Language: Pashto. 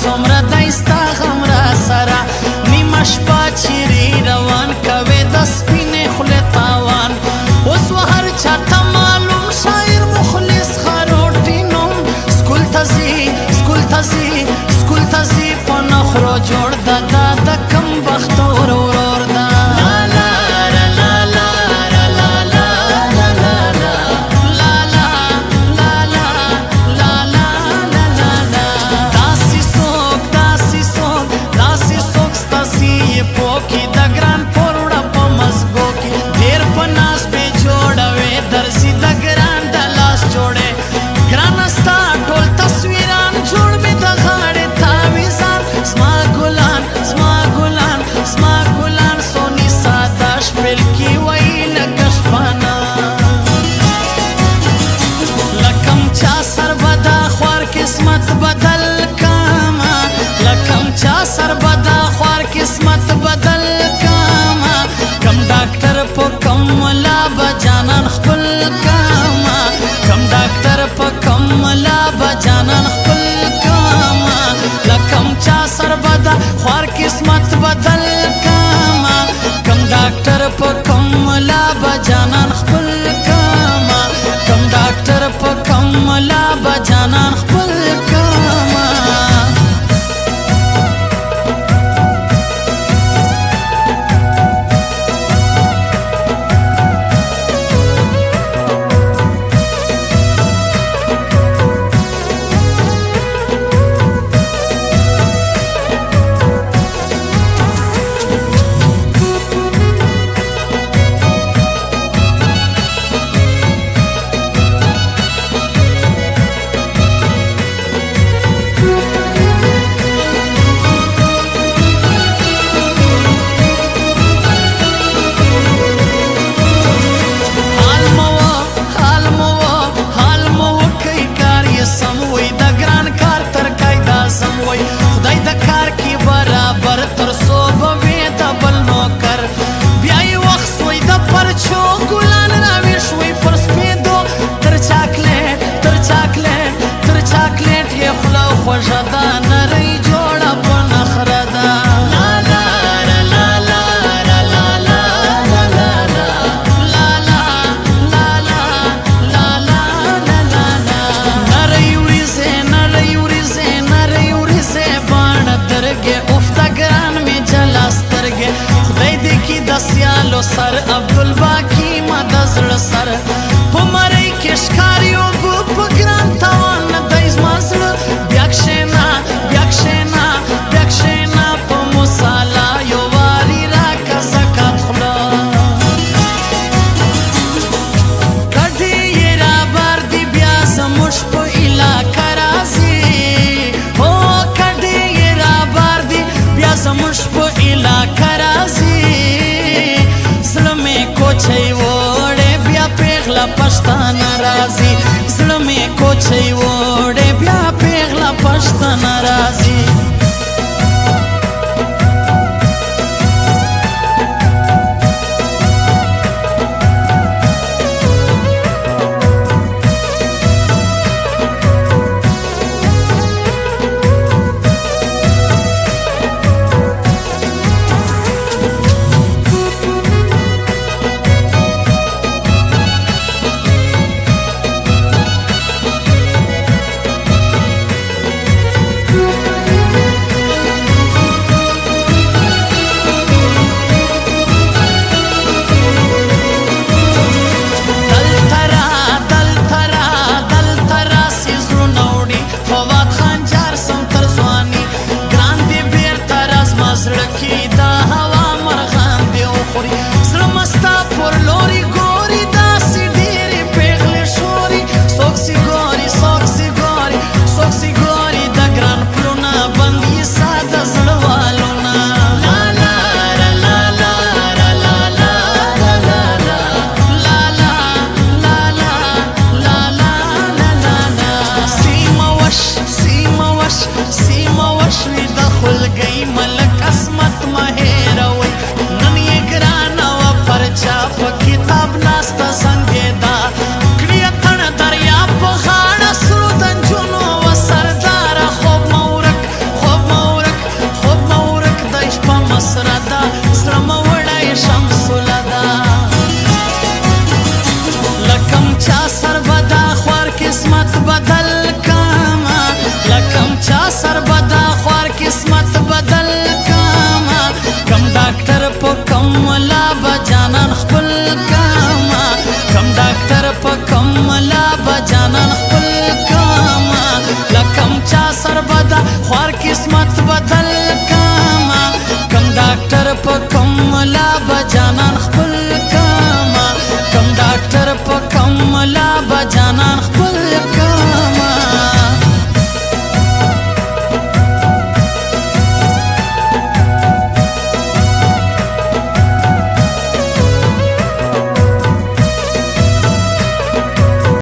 څومره دی ستا غم را سره نیمه شپه چیرې روان کوې د سپینې خولې تاوان اوس و هر چاته معلوم شاعر مخلص خروټي نوم سکول ته ځي په نخرو جوړ ده دا د کم بختور ورور ده قسمت بدل کاما کم ډاکټر په کم ملا بجانان خپل کاما کم ډاکټر په کم ملا بجانان خپل کاما لکم چا سر بدا خوار قسمت بدل کاما کم ډاکټر په کم ملا بجانان خپل کاما کم ډاکټر په کم ملا بجانان خپل کاما خدای د کار کې برابر تر سو به د بل نوکر بیا یې وخت سوی د پرچو ګلان راویښ وی پر سپېدو تر چاکلیټ یې خوله خوږه ده نرۍ جوړه په نخره ده سیالو سر عبدالباقی ما د زړه سر په مرۍ کې ښکاري اوبه په ګران تاوان نه دی زما زړه بیا کښېنه په مصاله یو وارې راکړه زکات خوله کډې یې راباردي بیا زموږ په علاقه راځي هو کډې یې راباردي بیا زموږ په علاقه راځي کوچی وړې بیا پیغله پښتانه راځي زړه مې کوچی وړې بیا پیغله پښتانه راځي سیمه وش